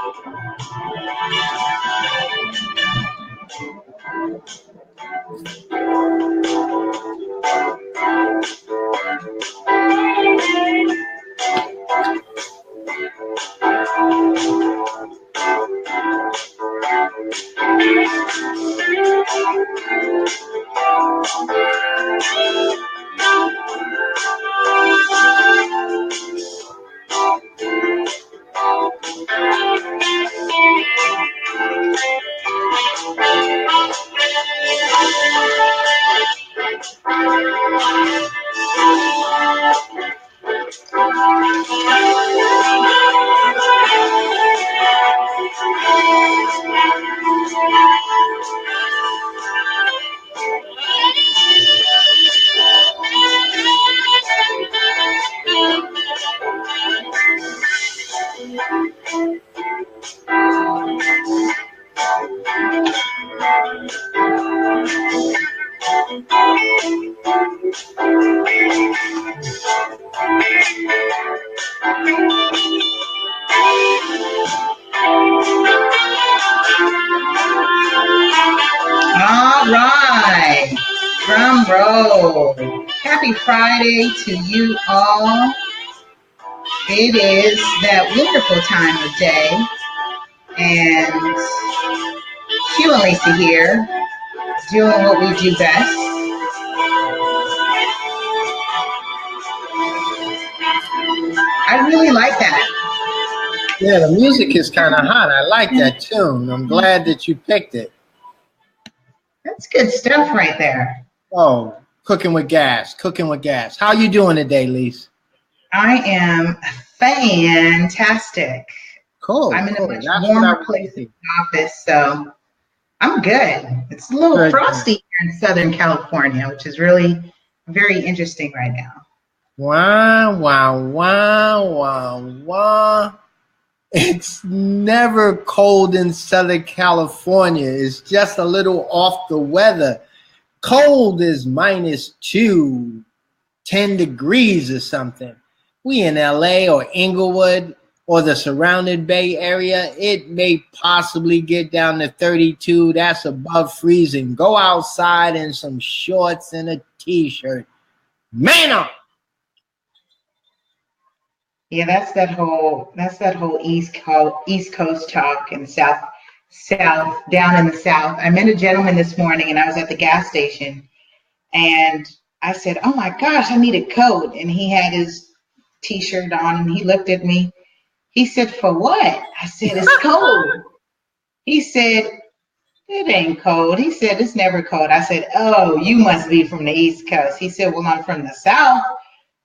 All right, drum roll. Happy Friday to you all. It is that wonderful time of day, and Hugh and Lisa here, doing what we do best. I really like that. Yeah, the music is kind of hot. I like that tune. I'm glad that you picked it. That's good stuff right there. Oh, cooking with gas, cooking with gas. How you doing today, Lisa? I am fantastic. Cool. I'm in a much warmer place in the office, so I'm good. It's a little frosty here in Southern California, which is really very interesting right now. Wow, wow, wow, wow, wow. It's never cold in Southern California. It's just a little off the weather. Cold is -2, 10 degrees or something. We in LA or Inglewood or the surrounding Bay Area, it may possibly get down to 32. That's above freezing. Go outside in some shorts and a t-shirt. Man up! Yeah, that's that whole East Coast talk and South down in the South. I met a gentleman this morning, and I was at the gas station, and I said, "Oh my gosh, I need a coat." And he had his t-shirt on, and he looked at me. He said, "For what?" I said, "It's cold." He said, "It ain't cold." He said, "It's never cold." I said, "Oh, you must be from the East Coast." He said, "Well, I'm from the South,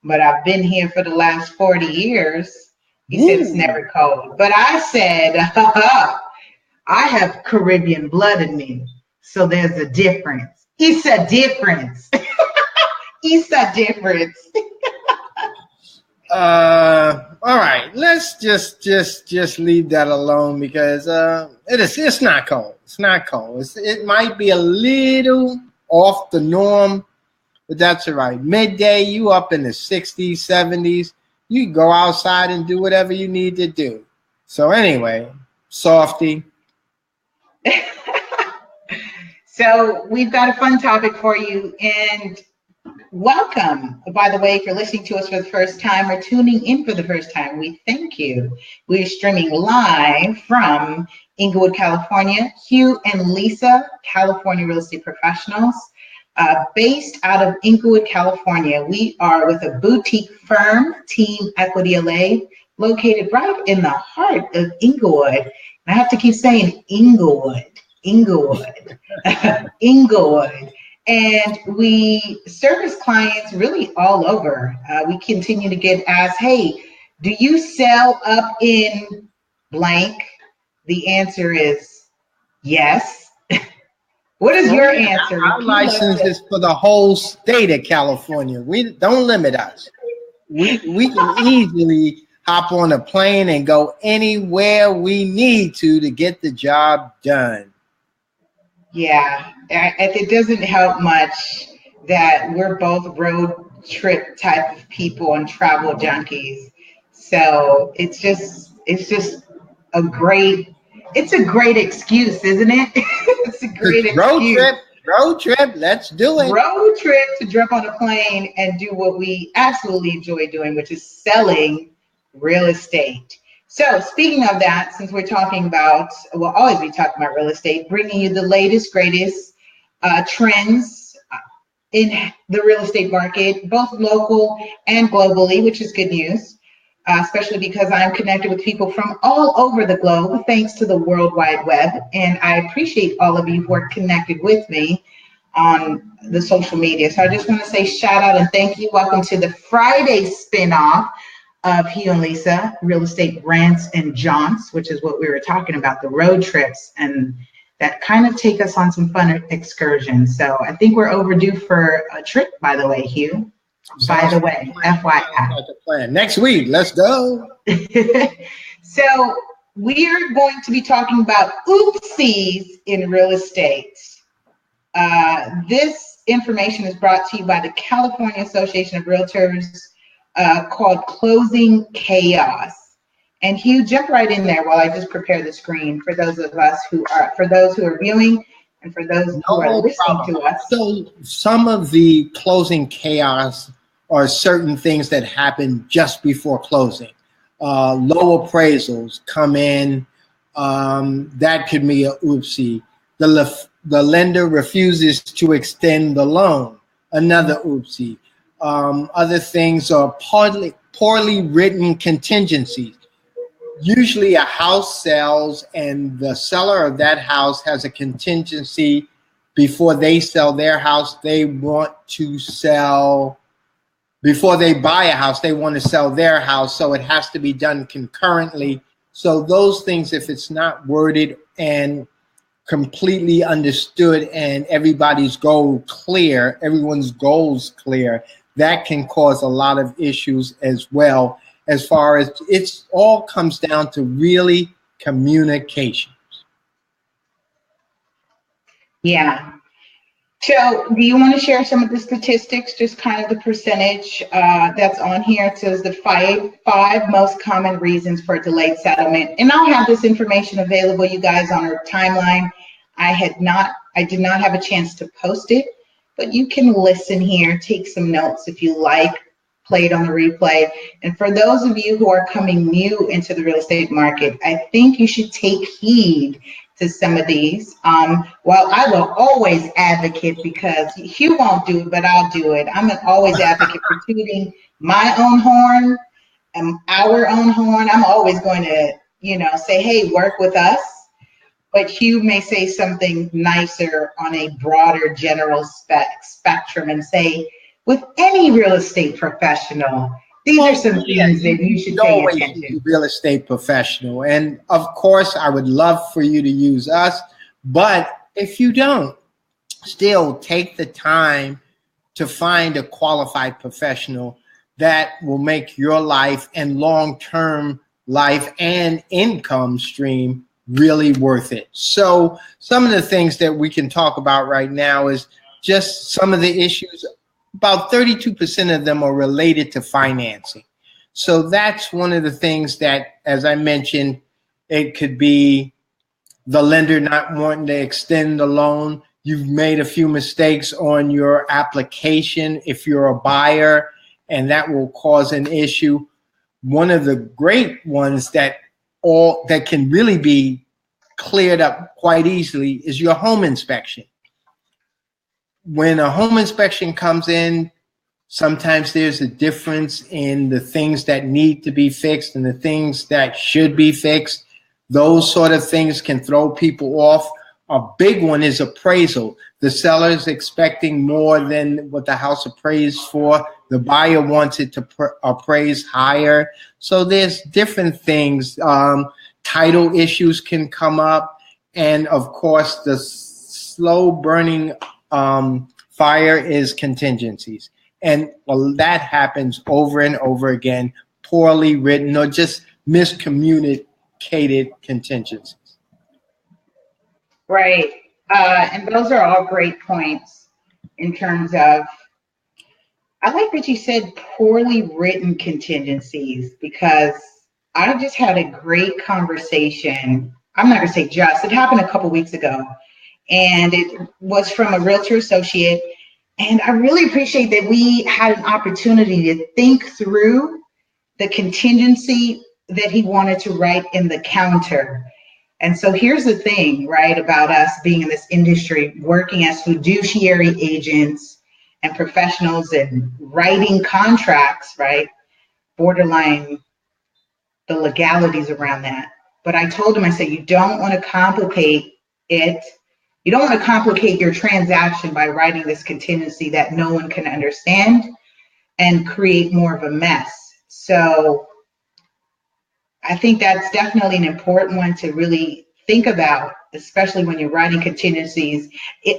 but I've been here for the last 40 years. He said, "It's never cold." But I said, I have Caribbean blood in me, so there's a difference. It's a difference. It's a difference. All right, let's just leave that alone because it's not cold. It's not cold. It might be a little off the norm, but that's all right. Midday, you up in the 60s, 70s. You can go outside and do whatever you need to do. So anyway, softy. So we've got a fun topic for you, and welcome. By the way, if you're listening to us for the first time or tuning in for the first time, we thank you. We're streaming live from Inglewood, California. Hugh and Lisa, California real estate professionals, based out of Inglewood, California. We are with a boutique firm, Team Equity LA, located right in the heart of Inglewood. And I have to keep saying Inglewood. Inglewood. And we service clients really all over. We continue to get asked, "Hey, do you sell up in blank?" The answer is yes. What is your answer? Our license is for the whole state of California. We don't limit us. We can easily hop on a plane and go anywhere we need to get the job done. Yeah, it doesn't help much that we're both road trip type of people and travel junkies. So it's just it's a great excuse, isn't it? It's a great excuse. Road trip, let's do it. Road trip to jump on a plane and do what we absolutely enjoy doing, which is selling real estate. So speaking of that, since we're talking about, we'll always be talking about real estate, bringing you the latest, greatest trends in the real estate market, both local and globally, which is good news, especially because I'm connected with people from all over the globe, thanks to the World Wide Web. And I appreciate all of you who are connected with me on the social media. So I just want to say shout out and thank you. Welcome to the Friday spinoff of Hugh and Lisa, Real Estate Rants and Jaunts, which is what we were talking about, the road trips and that kind of take us on some fun excursions. So I think we're overdue for a trip, by the way, Hugh. By the way, FYI. Next week, let's go. So we are going to be talking about oopsies in real estate. This information is brought to you by the California Association of Realtors, called Closing Chaos. And Hugh, jump right in there while I just prepare the screen for those who are viewing and for those who are listening to us. So some of the closing chaos are certain things that happen just before closing. Low appraisals come in. That could be a oopsie. The lender refuses to extend the loan. Another oopsie. Other things are poorly written contingencies. Usually a house sells and the seller of that house has a contingency before they sell their house. They want to sell, before they buy a house, they want to sell their house. So it has to be done concurrently. So those things, if it's not worded and completely understood and everybody's everyone's goals clear, that can cause a lot of issues as well. As far as it's all comes down to really communications. Yeah. So do you want to share some of the statistics, just kind of the percentage that's on here? It says the five most common reasons for delayed settlement. And I'll have this information available, you guys, on our timeline. I did not have a chance to post it, but you can listen here, take some notes if you like, play it on the replay. And for those of you who are coming new into the real estate market, I think you should take heed to some of these. Well, I will always advocate, because Hugh won't do it, but I'll do it. I'm an always advocate for tooting my own horn and our own horn. I'm always going to, say, hey, work with us. But Hugh may say something nicer on a broader general spectrum and say, with any real estate professional, these are some things that you should pay attention to. Real estate professional. And of course, I would love for you to use us. But if you don't, still take the time to find a qualified professional that will make your life and long-term life and income stream really worth it. So some of the things that we can talk about right now is just some of the issues. About 32% of them are related to financing. So that's one of the things that, as I mentioned, it could be the lender not wanting to extend the loan. You've made a few mistakes on your application if you're a buyer, and that will cause an issue. One of the great ones that can really be cleared up quite easily is your home inspection. When a home inspection comes in, sometimes there's a difference in the things that need to be fixed and the things that should be fixed. Those sort of things can throw people off. A big one is appraisal. The seller is expecting more than what the house appraised for. The buyer wants it to appraise higher. So there's different things. Title issues can come up. And of course, the slow burning fire is contingencies. And that happens over and over again, poorly written or just miscommunicated contingencies. Right. And those are all great points in terms of, I like that you said poorly written contingencies, because I just had a great conversation. I'm not going to say just, it happened a couple weeks ago. And it was from a realtor associate. And I really appreciate that we had an opportunity to think through the contingency that he wanted to write in the counter. And so here's the thing, right, about us being in this industry, working as fiduciary agents and professionals and writing contracts, right? Borderline the legalities around that. But I told him, I said, you don't want to complicate it. You don't want to complicate your transaction by writing this contingency that no one can understand and create more of a mess. So I think that's definitely an important one to really think about, especially when you're writing contingencies.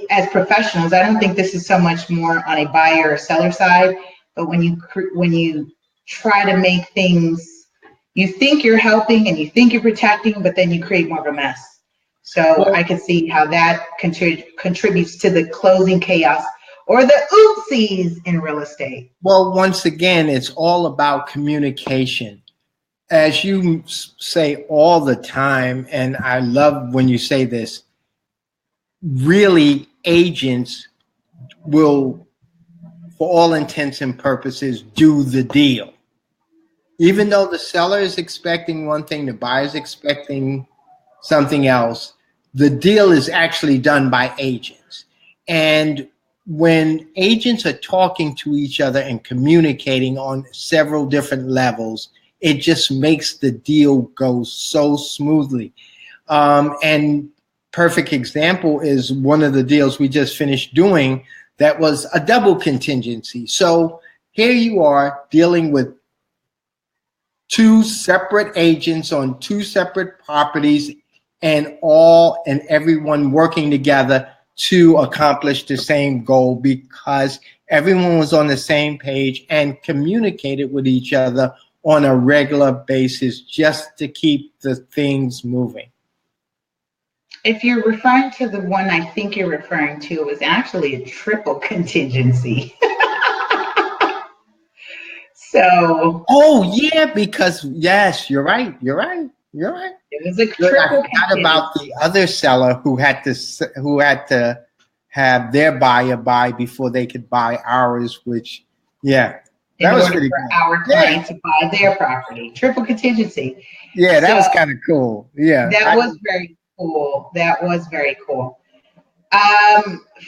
As professionals, I don't think this is so much more on a buyer or seller side, but when you try to make things, you think you're helping and you think you're protecting, but then you create more of a mess. So I can see how that contributes to the closing chaos or the oopsies in real estate. Well, once again, it's all about communication. As you say all the time, and I love when you say this, really agents will, for all intents and purposes, do the deal. Even though the seller is expecting one thing, the buyer is expecting something else, the deal is actually done by agents. And when agents are talking to each other and communicating on several different levels, it just makes the deal go so smoothly. And perfect example is one of the deals we just finished doing that was a double contingency. So here you are dealing with two separate agents on two separate properties and everyone working together to accomplish the same goal because everyone was on the same page and communicated with each other on a regular basis just to keep the things moving. If you're referring to the one I think you're referring to, it was actually a triple contingency. So. Oh yeah, because yes, you're right. You're right. It was a triple contingency. I forgot about the other seller who had to have their buyer buy before they could buy ours, which yeah. That was pretty cool. Our client to buy their property. Triple contingency. Yeah, that was kind of cool. Yeah. That was very cool. That was very cool.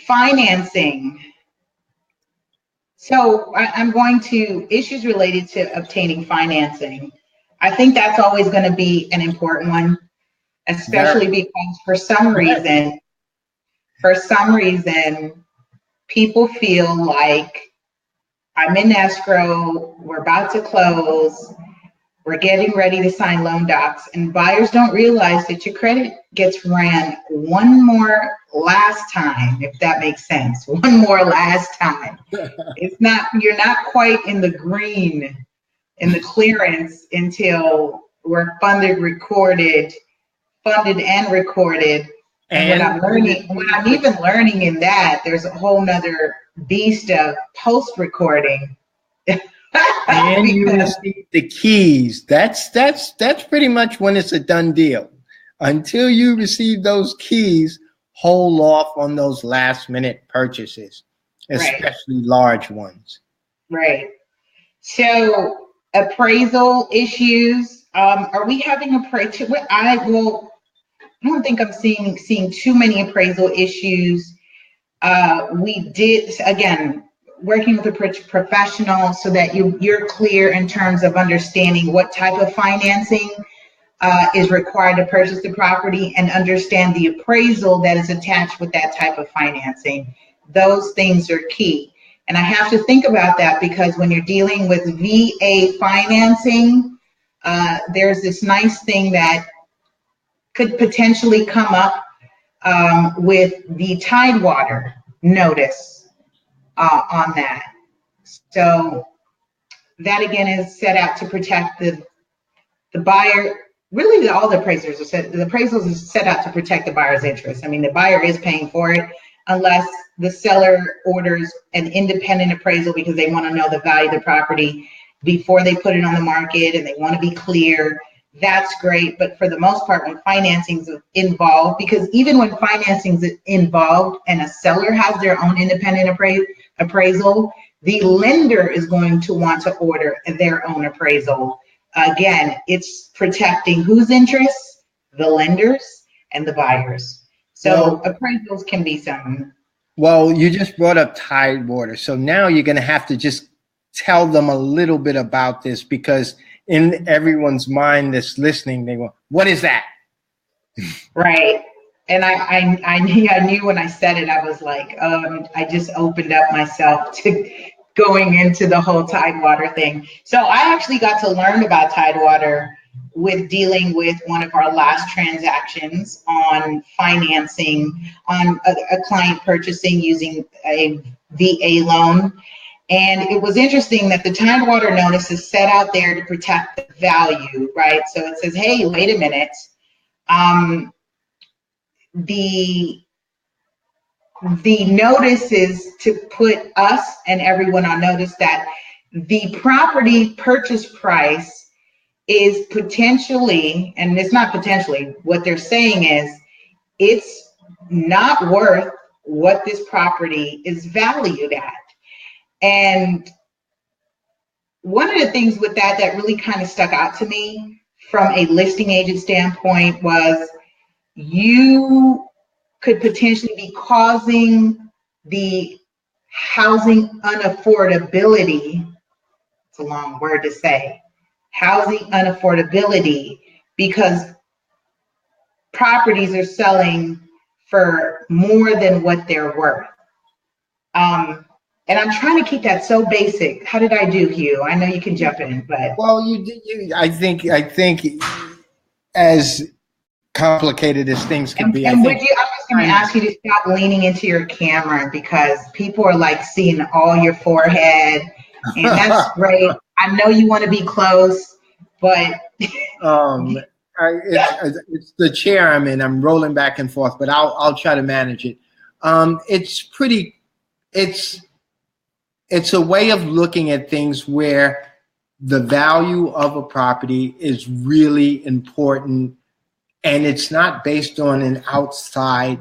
Financing. So I'm going to issues related to obtaining financing. I think that's always going to be an important one, especially because for some reason, people feel like I'm in escrow, we're about to close, we're getting ready to sign loan docs, and buyers don't realize that your credit gets ran one more last time, if that makes sense. One more last time. You're not quite in the green, in the clearance until we're funded and recorded. And when I'm even learning in that, there's a whole nother beast of post-recording. And you receive the keys. That's pretty much when it's a done deal. Until you receive those keys, hold off on those last-minute purchases, especially large ones. Right. So appraisal issues. Are we having appraisal? I don't think I'm seeing too many appraisal issues. We did, again, working with a professional so that you're clear in terms of understanding what type of financing is required to purchase the property and understand the appraisal that is attached with that type of financing. Those things are key. And I have to think about that because when you're dealing with VA financing, there's this nice thing that could potentially come up with the Tidewater notice on that. So that again is set out to protect the buyer. Really, all the appraisals the appraisals is set out to protect the buyer's interest. I mean, the buyer is paying for it unless the seller orders an independent appraisal because they want to know the value of the property before they put it on the market and they want to be clear that's great. But for the most part, when financing's involved, because even when financing's involved and a seller has their own independent appraisal, the lender is going to want to order their own appraisal. Again, it's protecting whose interests? The lenders and the buyers. So appraisals can be something. Well, you just brought up Tidewater. So now you're going to have to just tell them a little bit about this, because in everyone's mind that's listening, they go, what is that? Right. And I knew when I said it, I was like, I just opened up myself to going into the whole Tidewater thing. So I actually got to learn about Tidewater with dealing with one of our last transactions on financing on a client purchasing using a VA loan. And it was interesting that the Tidewater notice is set out there to protect the value, right? So it says, hey, wait a minute. The notice is to put us and everyone on notice that the property purchase price is potentially, and it's not potentially, what they're saying is it's not worth what this property is valued at. And one of the things with that really kind of stuck out to me from a listing agent standpoint was you could potentially be causing the housing unaffordability, it's a long word to say, housing unaffordability, because properties are selling for more than what they're worth. And I'm trying to keep that so basic. How did I do, Hugh? I know you can jump in, but well, you did. I think as complicated as things can be. I'm just going to ask you to stop leaning into your camera, because people are like seeing all your forehead, and that's great. I know you want to be close, but it's the chair I'm in. I'm rolling back and forth, but I'll try to manage it. It's a way of looking at things where the value of a property is really important, and it's not based on an outside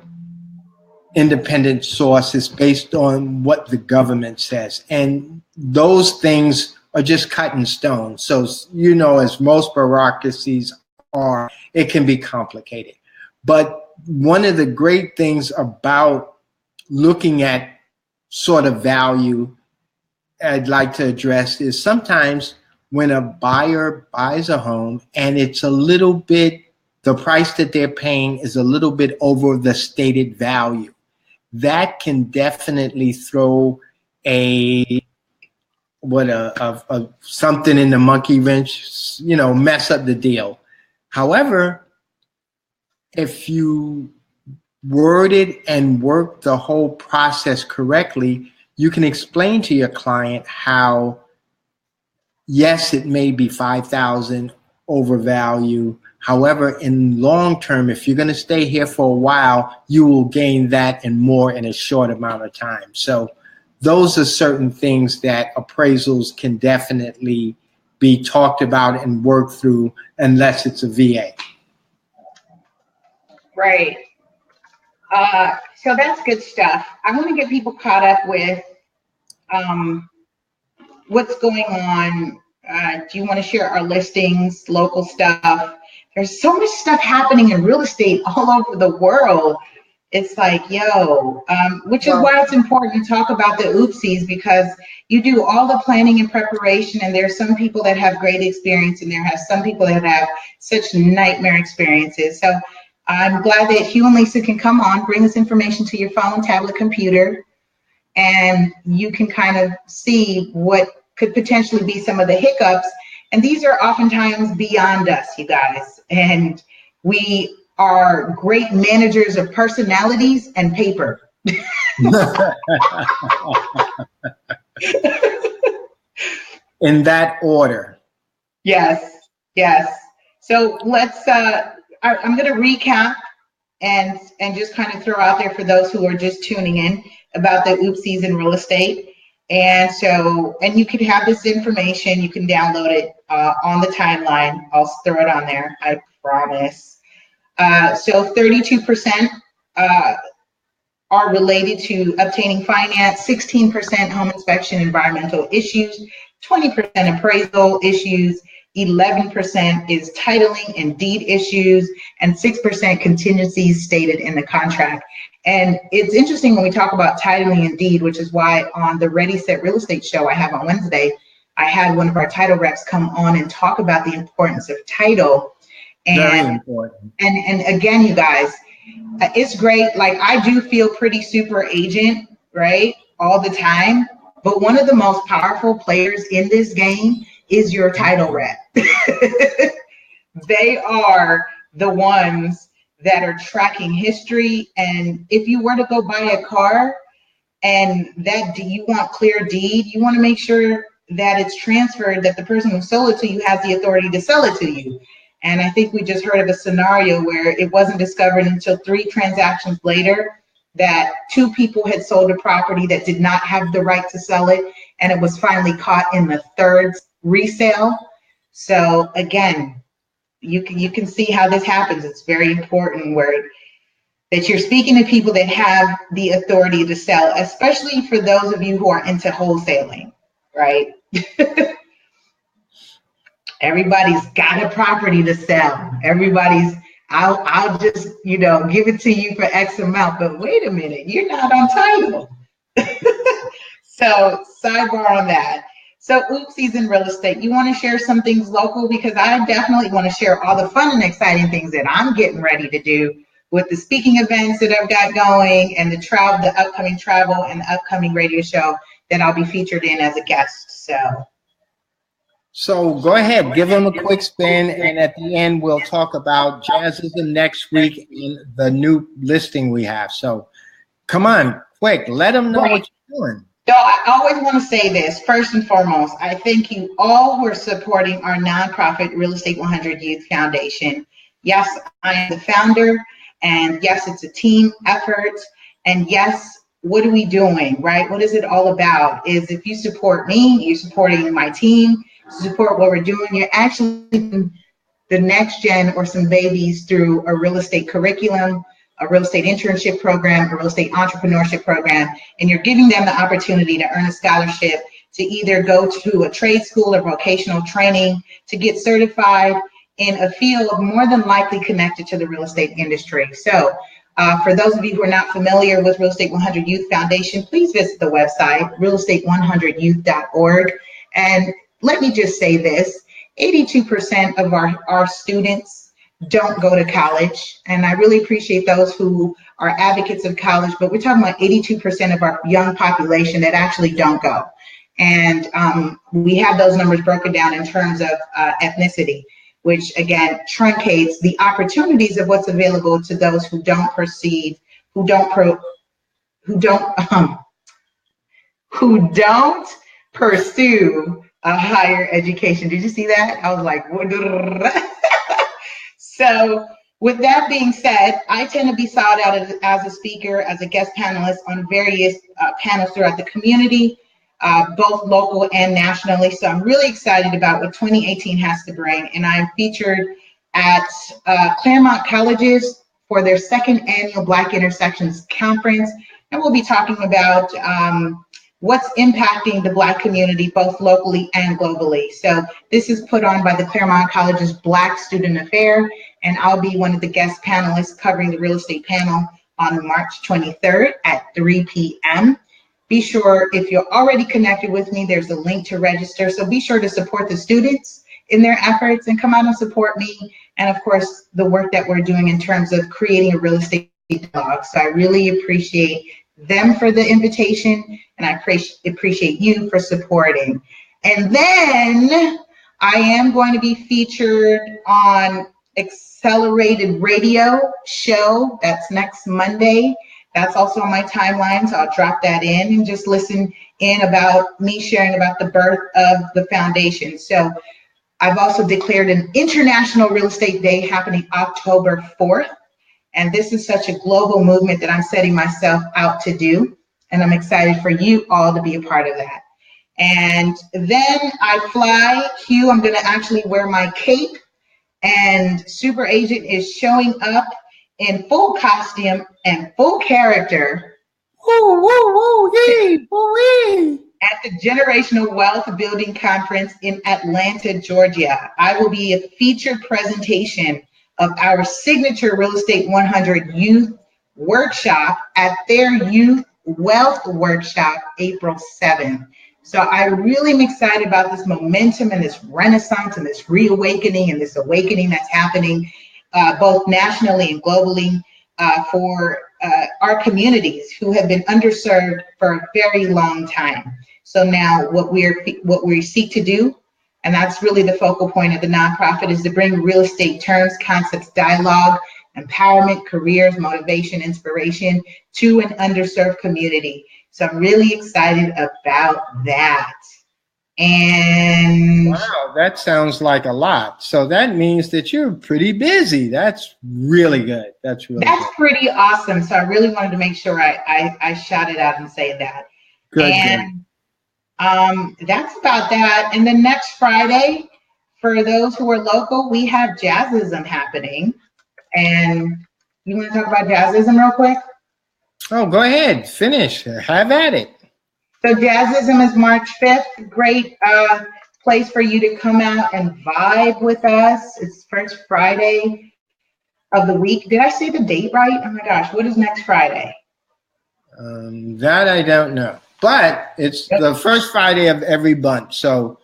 independent source. It's based on what the government says, and those things are just cut in stone. So, you know, as most bureaucracies are, it can be complicated. But one of the great things about looking at sort of value I'd like to address is sometimes when a buyer buys a home and it's a little bit, the price that they're paying is a little bit over the stated value. That can definitely throw something in the monkey wrench, you know, mess up the deal. However, if you word it and work the whole process correctly, you can explain to your client how, yes, it may be $5,000 over value. However, in long term, if you're going to stay here for a while, you will gain that and more in a short amount of time. So those are certain things that appraisals can definitely be talked about and worked through, unless it's a VA. Right. So that's good stuff. I want to get people caught up with what's going on. Do you want to share our listings, local stuff? There's so much stuff happening in real estate all over the world. It's like, which is why it's important to talk about the oopsies, because you do all the planning and preparation, and there's some people that have great experience, and there have some people that have such nightmare experiences. So I'm glad that Hugh and Lisa can come on, bring this information to your phone, tablet, computer, and you can kind of see what could potentially be some of the hiccups. And these are oftentimes beyond us, you guys. And we are great managers of personalities and paper. In that order. Yes. So let's, I'm going to recap and just kind of throw out there for those who are just tuning in about the oopsies in real estate. And so, and you can have this information, you can download it on the timeline. I'll throw it on there, I promise. So 32% are related to obtaining finance, 16% home inspection environmental issues, 20% appraisal issues, 11% is titling and deed issues, and 6% contingencies stated in the contract. And it's interesting when we talk about titling and deed, which is why on the Ready Set Real Estate show I have on Wednesday, I had one of our title reps come on and talk about the importance of title. And, very important. And again, you guys, it's great. Like, I do feel pretty super agent, right, all the time. But one of the most powerful players in this game is your title rep. They are the ones that are tracking history. And if you were to go buy a car and that you want clear deed, you want to make sure that it's transferred, that the person who sold it to you has the authority to sell it to you. And I think we just heard of a scenario where it wasn't discovered until 3 transactions later that 2 people had sold a property that did not have the right to sell it, and it was finally caught in the 3rd resale. So again, you can see how this happens. It's very important that you're speaking to people that have the authority to sell, especially for those of you who are into wholesaling, right? Everybody's got a property to sell. Everybody's, I'll just, give it to you for X amount, but wait a minute, you're not on title. So sidebar on that. So oopsies in real estate, you want to share some things local? Because I definitely want to share all the fun and exciting things that I'm getting ready to do with the speaking events that I've got going, and the upcoming travel and the upcoming radio show that I'll be featured in as a guest. So go ahead, give them a quick spin, and at the end we'll talk about Jazzism next week in the new listing we have. So come on, quick, let them know what you're doing. So I always want to say this, first and foremost, I thank you all who are supporting our nonprofit Real Estate 100 Youth Foundation. Yes, I am the founder, and yes, it's a team effort, and yes, what are we doing, right? What is it all about? Is if you support me, you're supporting my team, support what we're doing, you're actually the next gen or some babies through a real estate curriculum, a real estate internship program, a real estate entrepreneurship program, and you're giving them the opportunity to earn a scholarship to either go to a trade school or vocational training to get certified in a field more than likely connected to the real estate industry. So for those of you who are not familiar with Real Estate 100 Youth Foundation, please visit the website, realestate100youth.org. And let me just say this, 82% of our students don't go to college. And I really appreciate those who are advocates of college, but we're talking about 82% of our young population that actually don't go. And we have those numbers broken down in terms of ethnicity, which again truncates the opportunities of what's available to those who don't pursue a higher education. Did you see that? I was like, what? So with that being said, I tend to be sought out as a speaker, as a guest panelist on various panels throughout the community, both local and nationally. So I'm really excited about what 2018 has to bring. And I'm featured at Claremont colleges for their 2nd annual Black Intersections Conference. And we'll be talking about what's impacting the Black community, both locally and globally. So this is put on by the Claremont College's Black Student Affair, and I'll be one of the guest panelists covering the real estate panel on March 23rd at 3 p.m. Be sure, if you're already connected with me, there's a link to register. So be sure to support the students in their efforts and come out and support me. And of course, the work that we're doing in terms of creating a real estate blog. So I really appreciate them for the invitation, and I appreciate you for supporting. And then I am going to be featured on Accelerated Radio show. That's next Monday. That's also on my timeline, so I'll drop that in and just listen in about me sharing about the birth of the foundation. So I've also declared an International Real Estate Day happening October 4th. And this is such a global movement that I'm setting myself out to do. And I'm excited for you all to be a part of that. And then I fly. Hugh, I'm going to actually wear my cape, and Super Agent is showing up in full costume and full character. Woo, woo, woo, yee, woo, wee. At the Generational Wealth Building Conference in Atlanta, Georgia. I will be a featured presentation of our signature Real Estate 100 Youth Workshop at their Youth Wealth Workshop, April 7th. So I really am excited about this momentum and this renaissance and this reawakening and this awakening that's happening both nationally and globally for our communities who have been underserved for a very long time. So now what we seek to do, and that's really the focal point of the nonprofit, is to bring real estate terms, concepts, dialogue, empowerment, careers, motivation, inspiration to an underserved community. So I'm really excited about that. And wow, that sounds like a lot. So that means that you're pretty busy. That's really good. That's good. Pretty awesome. So I really wanted to make sure I shout it out and say that. Good. That's about that. And then next Friday, for those who are local, we have Jazzism happening. And you want to talk about Jazzism real quick? Oh, go ahead. Finish. Have at it. So Jazzism is March 5th. Great place for you to come out and vibe with us. It's first Friday of the week. Did I say the date right? Oh my gosh, what is next Friday? That I don't know. But it's the first Friday of every month. So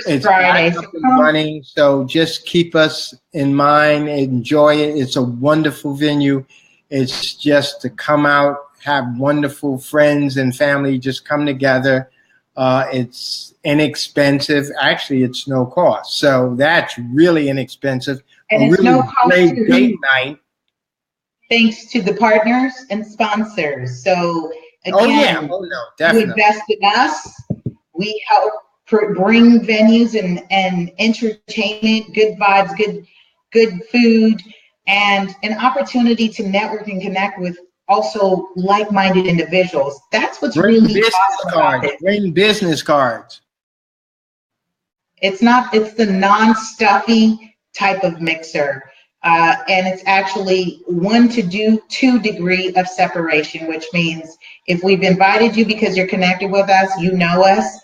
it's Friday. Running, so just keep us in mind. Enjoy it. It's a wonderful venue. It's just to come out, have wonderful friends and family just come together. It's inexpensive. Actually, it's no cost. So that's really inexpensive. And it's really no cost great date night. Thanks to the partners and sponsors. So again, definitely. You invest in us. We help bring venues and entertainment, good vibes, good food, and an opportunity to network and connect with also like-minded individuals. That's what's really awesome about it. Bring business cards. It's the non-stuffy type of mixer. And it's actually 1 to 2 degree of separation, which means if we've invited you because you're connected with us, you know us,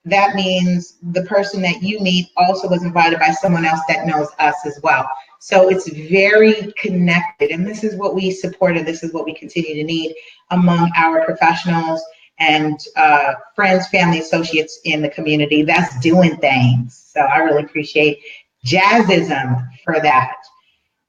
that means the person that you meet also was invited by someone else that knows us as well. So it's very connected, and this is what we support, and this is what we continue to need among our professionals and friends, family, associates in the community that's doing things. So I really appreciate Jazzism for that.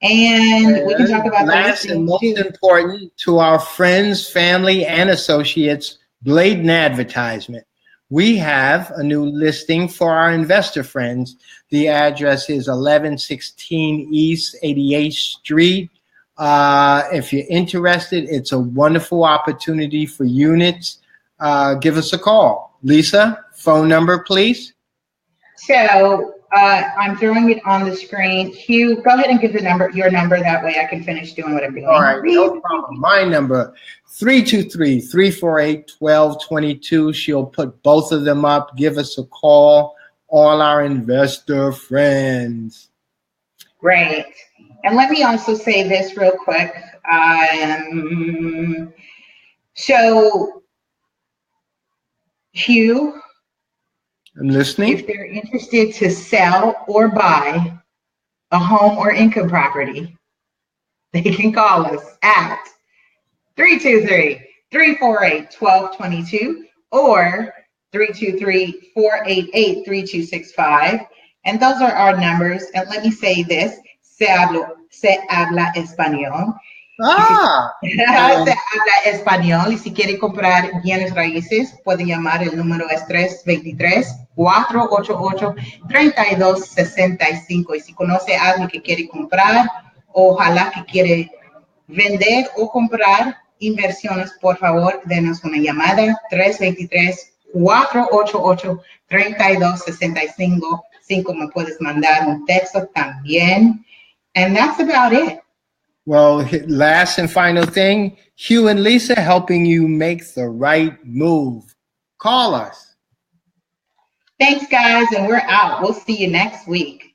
And we can talk about last and most important to our friends, family, and associates, blatant advertisement. We have a new listing for our investor friends. The address is 1116 East 88th Street. If you're interested, it's a wonderful opportunity for units. Give us a call. Lisa, phone number, please. So I'm throwing it on the screen. Hugh, go ahead and give your number. That way I can finish doing what I'm doing. All right, no problem. My number, 323-348-1222. She'll put both of them up. Give us a call. All our investor friends. Great. And let me also say this real quick. So, Hugh, I'm listening. If they're interested to sell or buy a home or income property, they can call us at 323-348-1222 or 323-488-3265. And those are our numbers. And let me say this, se habla español. Se habla español, y si quiere comprar bienes raíces, puede llamar. El número es 323-488-3265. Y si conoce a alguien que quiere comprar, ojalá que quiere vender o comprar inversiones, por favor, denos una llamada. 323-488-3265. Me puedes mandar un texto también. And that's about it. Well, last and final thing, Hugh and Lisa helping you make the right move. Call us. Thanks, guys, and we're out. We'll see you next week.